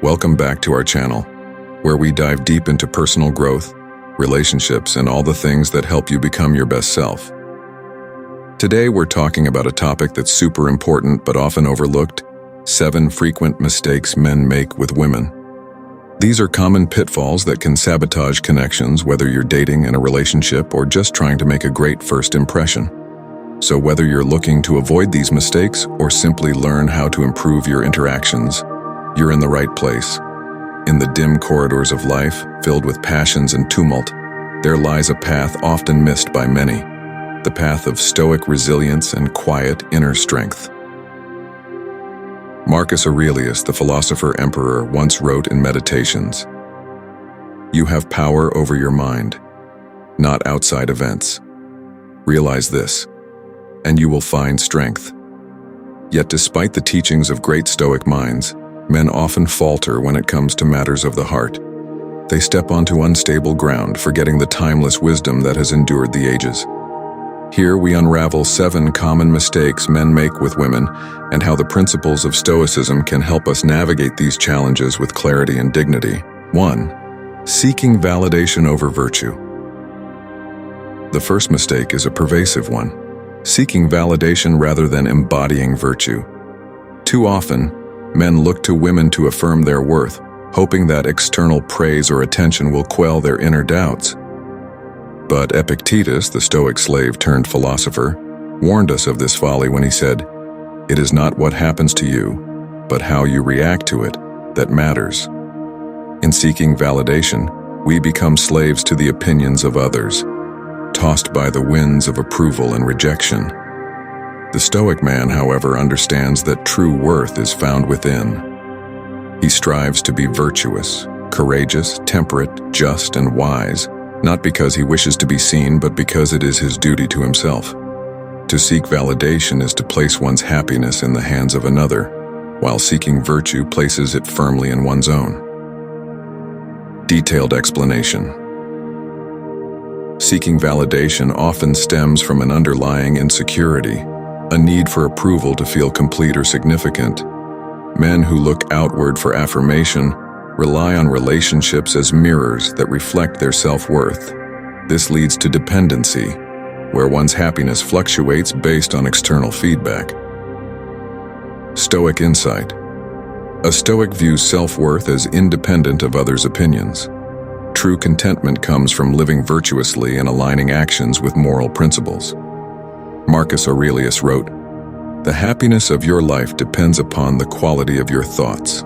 Welcome back to our channel, where we dive deep into personal growth, relationships, and all the things that help you become your best self. Today we're talking about a topic that's super important but often overlooked: 7 frequent mistakes men make with women. These are common pitfalls that can sabotage connections, whether you're dating in a relationship or just trying to make a great first impression. So whether you're looking to avoid these mistakes or simply learn how to improve your interactions, you're in the right place. In the dim corridors of life, filled with passions and tumult, there lies a path often missed by many, the path of stoic resilience and quiet inner strength. Marcus Aurelius, the philosopher-emperor, once wrote in Meditations, "You have power over your mind, not outside events. Realize this, and you will find strength." Yet despite the teachings of great Stoic minds, men often falter when it comes to matters of the heart. They step onto unstable ground, forgetting the timeless wisdom that has endured the ages. Here we unravel 7 common mistakes men make with women and how the principles of Stoicism can help us navigate these challenges with clarity and dignity. 1. Seeking validation over virtue. The first mistake is a pervasive one: seeking validation rather than embodying virtue. Too often, men look to women to affirm their worth, hoping that external praise or attention will quell their inner doubts. But Epictetus, the Stoic slave turned philosopher, warned us of this folly when he said, "It is not what happens to you, but how you react to it, that matters." In seeking validation, we become slaves to the opinions of others, tossed by the winds of approval and rejection. The Stoic man, however, understands that true worth is found within. He strives to be virtuous, courageous, temperate, just, and wise, not because he wishes to be seen, but because it is his duty to himself. To seek validation is to place one's happiness in the hands of another, while seeking virtue places it firmly in one's own. Detailed explanation. Seeking validation often stems from an underlying insecurity, a need for approval to feel complete or significant. Men who look outward for affirmation rely on relationships as mirrors that reflect their self-worth. This leads to dependency, where one's happiness fluctuates based on external feedback. Stoic insight. A Stoic views self-worth as independent of others' opinions. True contentment comes from living virtuously and aligning actions with moral principles. Marcus Aurelius wrote, "The happiness of your life depends upon the quality of your thoughts."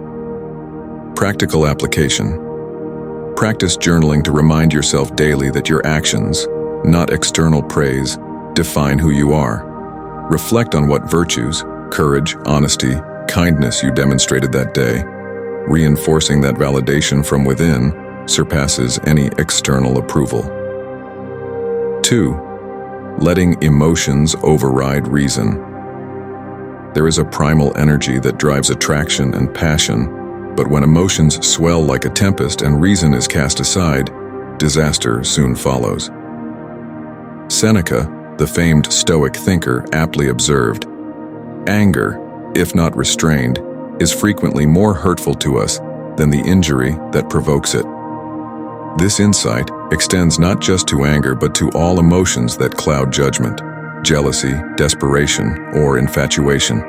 Practical application. Practice journaling to remind yourself daily that your actions, not external praise, define who you are. Reflect on what virtues, courage, honesty, kindness you demonstrated that day. Reinforcing that validation from within surpasses any external approval. 2. Letting emotions override reason. There is a primal energy that drives attraction and passion, but when emotions swell like a tempest and reason is cast aside, disaster soon follows. Seneca, the famed Stoic thinker, aptly observed, "Anger, if not restrained, is frequently more hurtful to us than the injury that provokes it." This insight extends not just to anger but to all emotions that cloud judgment: jealousy, desperation, or infatuation.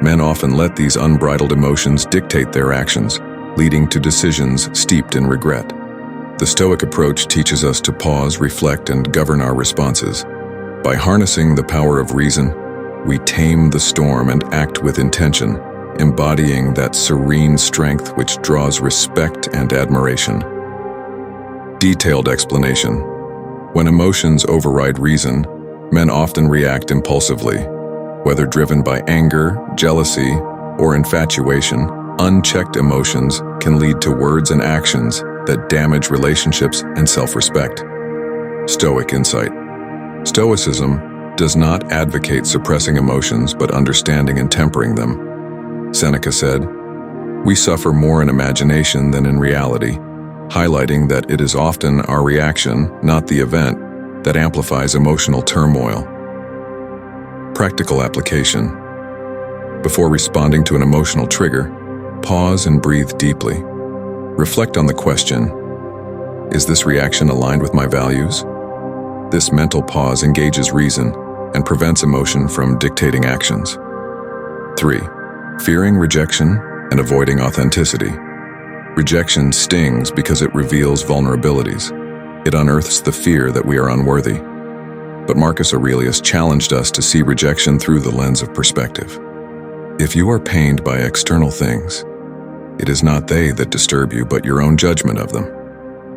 Men often let these unbridled emotions dictate their actions, leading to decisions steeped in regret. The Stoic approach teaches us to pause, reflect, and govern our responses. By harnessing the power of reason, we tame the storm and act with intention, embodying that serene strength which draws respect and admiration. Detailed explanation. When emotions override reason, men often react impulsively. Whether driven by anger, jealousy, or infatuation, unchecked emotions can lead to words and actions that damage relationships and self-respect. Stoic insight. Stoicism does not advocate suppressing emotions but understanding and tempering them. Seneca said, "We suffer more in imagination than in reality," highlighting that it is often our reaction, not the event, that amplifies emotional turmoil. Practical application. Before responding to an emotional trigger, Pause and breathe deeply. Reflect on the question, is this reaction aligned with my values? This mental pause engages reason and prevents emotion from dictating actions. 3. Fearing rejection and avoiding authenticity. Rejection stings because it reveals vulnerabilities. It unearths the fear that we are unworthy. But Marcus Aurelius challenged us to see rejection through the lens of perspective. If you are pained by external things, it is not they that disturb you, but your own judgment of them.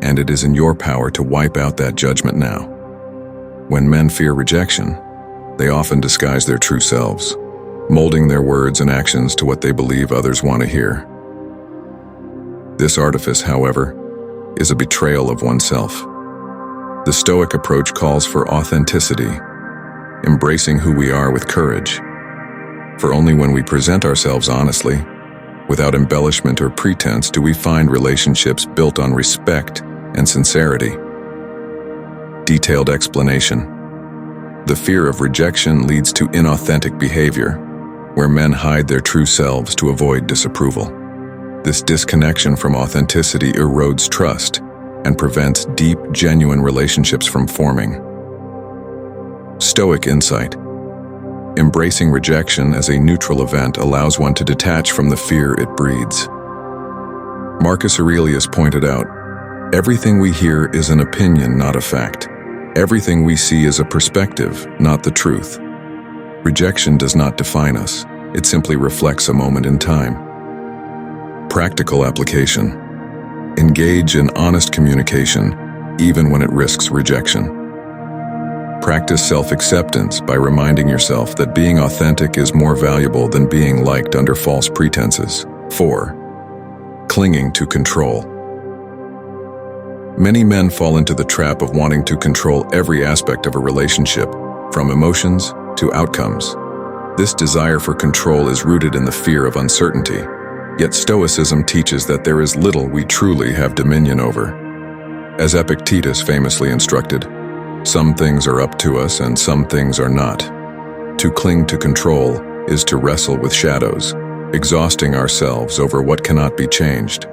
And it is in your power to wipe out that judgment now. When men fear rejection, they often disguise their true selves, molding their words and actions to what they believe others want to hear. This artifice, however, is a betrayal of oneself. The Stoic approach calls for authenticity, embracing who we are with courage. For only when we present ourselves honestly, without embellishment or pretense, do we find relationships built on respect and sincerity. Detailed explanation. The fear of rejection leads to inauthentic behavior, where men hide their true selves to avoid disapproval. This disconnection from authenticity erodes trust and prevents deep, genuine relationships from forming. Stoic insight. Embracing rejection as a neutral event allows one to detach from the fear it breeds. Marcus Aurelius pointed out, everything we hear is an opinion, not a fact. Everything we see is a perspective, not the truth. Rejection does not define us. It simply reflects a moment in time. Practical application. Engage in honest communication, even when it risks rejection. Practice self-acceptance by reminding yourself that being authentic is more valuable than being liked under false pretenses. 4. Clinging to control. Many men fall into the trap of wanting to control every aspect of a relationship, from emotions to outcomes. This desire for control is rooted in the fear of uncertainty. Yet Stoicism teaches that there is little we truly have dominion over. As Epictetus famously instructed, some things are up to us and some things are not. To cling to control is to wrestle with shadows, exhausting ourselves over what cannot be changed.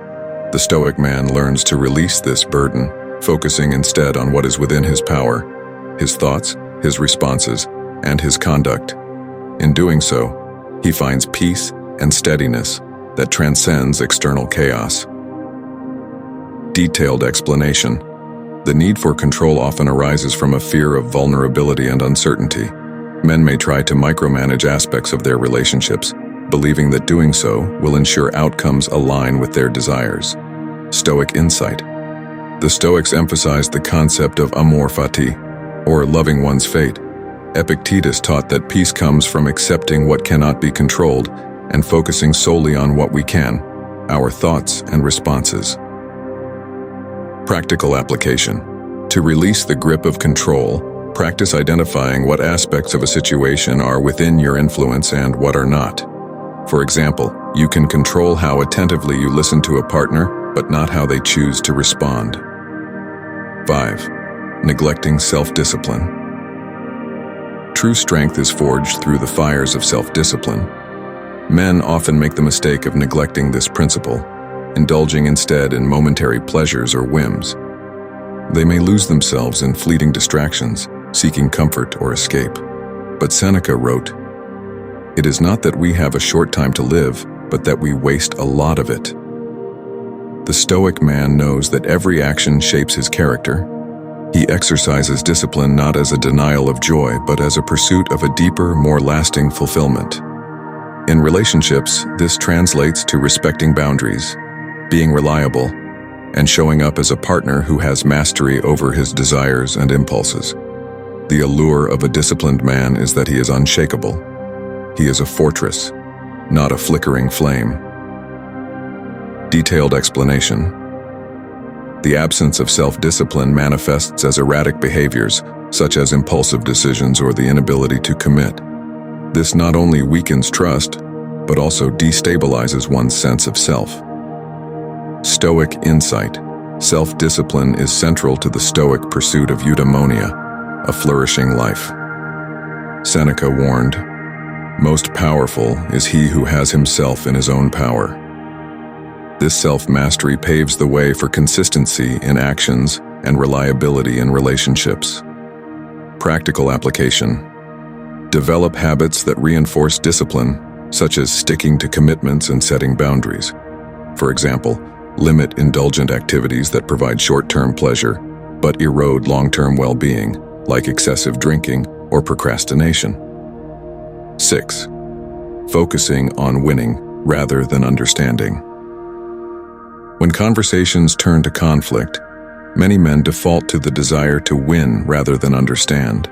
The Stoic man learns to release this burden, focusing instead on what is within his power, his thoughts, his responses, and his conduct. In doing so, he finds peace and steadiness that transcends external chaos. Detailed explanation. The need for control often arises from a fear of vulnerability and uncertainty. Men may try to micromanage aspects of their relationships, believing that doing so will ensure outcomes align with their desires. Stoic insight. The Stoics emphasized the concept of amor fati, or loving one's fate. Epictetus taught that peace comes from accepting what cannot be controlled and focusing solely on what we can, our thoughts and responses. Practical application. To release the grip of control, practice identifying what aspects of a situation are within your influence and what are not. For example, you can control how attentively you listen to a partner, but not how they choose to respond. 5. Neglecting self-discipline. True strength is forged through the fires of self-discipline. Men often make the mistake of neglecting this principle, indulging instead in momentary pleasures or whims. They may lose themselves in fleeting distractions, seeking comfort or escape. But Seneca wrote, "It is not that we have a short time to live, but that we waste a lot of it." The Stoic man knows that every action shapes his character. He exercises discipline not as a denial of joy, but as a pursuit of a deeper, more lasting fulfillment. In relationships, this translates to respecting boundaries, being reliable, and showing up as a partner who has mastery over his desires and impulses. The allure of a disciplined man is that he is unshakable. He is a fortress, not a flickering flame. Detailed explanation. The absence of self-discipline manifests as erratic behaviors, such as impulsive decisions or the inability to commit. This not only weakens trust, but also destabilizes one's sense of self. Stoic insight. Self-discipline is central to the Stoic pursuit of eudaimonia, a flourishing life. Seneca warned, "Most powerful is he who has himself in his own power." This self-mastery paves the way for consistency in actions and reliability in relationships. Practical application. Develop habits that reinforce discipline, such as sticking to commitments and setting boundaries. For example, limit indulgent activities that provide short-term pleasure but erode long-term well-being, like excessive drinking or procrastination. 6. Focusing on winning rather than understanding. When conversations turn to conflict, many men default to the desire to win rather than understand.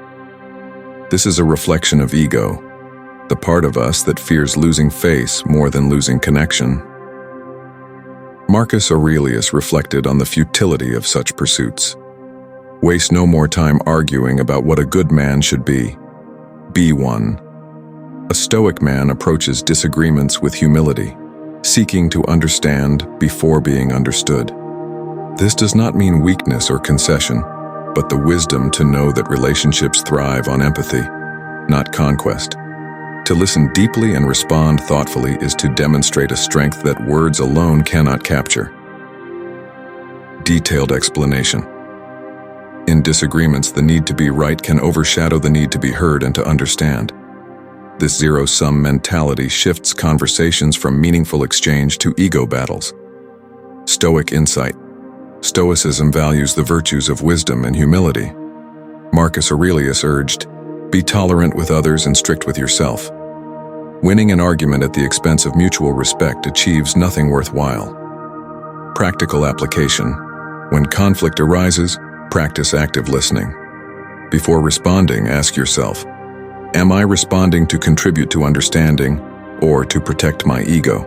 This is a reflection of ego, the part of us that fears losing face more than losing connection. Marcus Aurelius reflected on the futility of such pursuits. Waste no more time arguing about what a good man should be. Be one. A Stoic man approaches disagreements with humility, seeking to understand before being understood. This does not mean weakness or concession, but the wisdom to know that relationships thrive on empathy, not conquest. To listen deeply and respond thoughtfully is to demonstrate a strength that words alone cannot capture. Detailed explanation. In disagreements, the need to be right can overshadow the need to be heard and to understand. This zero-sum mentality shifts conversations from meaningful exchange to ego battles. Stoic insight. Stoicism values the virtues of wisdom and humility. Marcus Aurelius urged, "Be tolerant with others and strict with yourself." Winning an argument at the expense of mutual respect achieves nothing worthwhile. Practical application. When conflict arises, practice active listening. Before responding, ask yourself, am I responding to contribute to understanding or to protect my ego?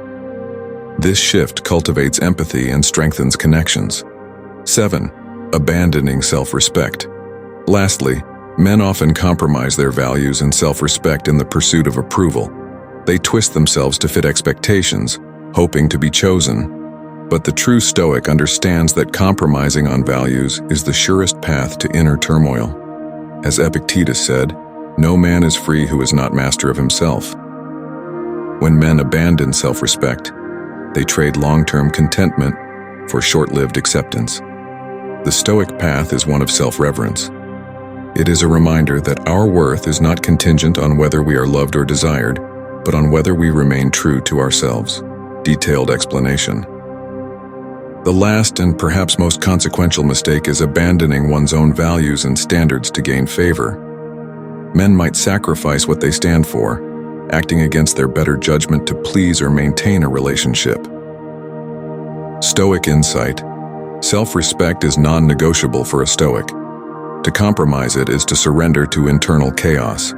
This shift cultivates empathy and strengthens connections. 7. Abandoning self-respect. Lastly, men often compromise their values and self-respect in the pursuit of approval. They twist themselves to fit expectations, hoping to be chosen. But the true Stoic understands that compromising on values is the surest path to inner turmoil. As Epictetus said, "No man is free who is not master of himself." When men abandon self-respect, they trade long-term contentment for short-lived acceptance. The Stoic path is one of self-reverence. It is a reminder that our worth is not contingent on whether we are loved or desired, but on whether we remain true to ourselves. Detailed explanation. The last and perhaps most consequential mistake is abandoning one's own values and standards to gain favor. Men might sacrifice what they stand for, acting against their better judgment to please or maintain a relationship. Stoic insight. Self-respect is non-negotiable for a Stoic. To compromise it is to surrender to internal chaos.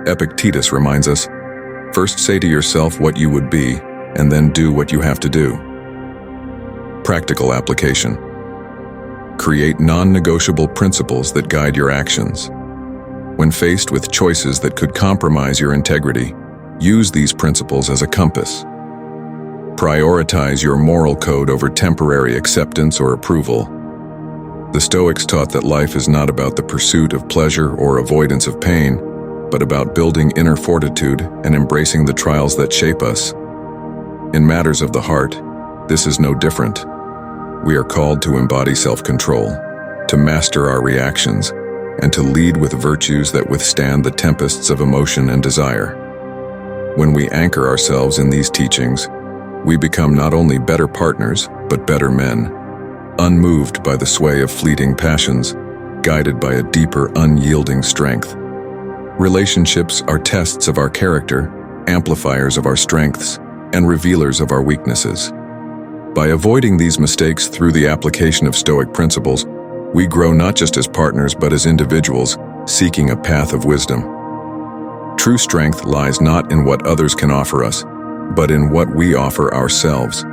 Epictetus reminds us, first say to yourself what you would be, and then do what you have to do. Practical application. Create non-negotiable principles that guide your actions. When faced with choices that could compromise your integrity, use these principles as a compass. Prioritize your moral code over temporary acceptance or approval. The Stoics taught that life is not about the pursuit of pleasure or avoidance of pain, but about building inner fortitude and embracing the trials that shape us. In matters of the heart, this is no different. We are called to embody self-control, to master our reactions, and to lead with virtues that withstand the tempests of emotion and desire. When we anchor ourselves in these teachings, we become not only better partners, but better men, unmoved by the sway of fleeting passions, guided by a deeper, unyielding strength. Relationships are tests of our character, amplifiers of our strengths, and revealers of our weaknesses. By avoiding these mistakes through the application of Stoic principles, we grow not just as partners but as individuals seeking a path of wisdom. True strength lies not in what others can offer us, but in what we offer ourselves: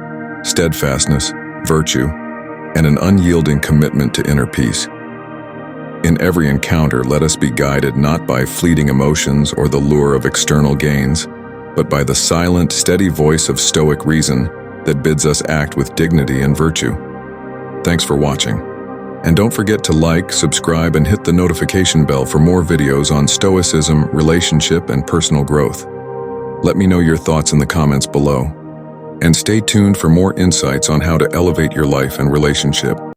steadfastness, virtue, and an unyielding commitment to inner peace. In every encounter, let us be guided not by fleeting emotions or the lure of external gains, but by the silent, steady voice of Stoic reason that bids us act with dignity and virtue. Thanks for watching. And don't forget to like, subscribe, and hit the notification bell for more videos on Stoicism, relationship, and personal growth. Let me know your thoughts in the comments below. And stay tuned for more insights on how to elevate your life and relationship.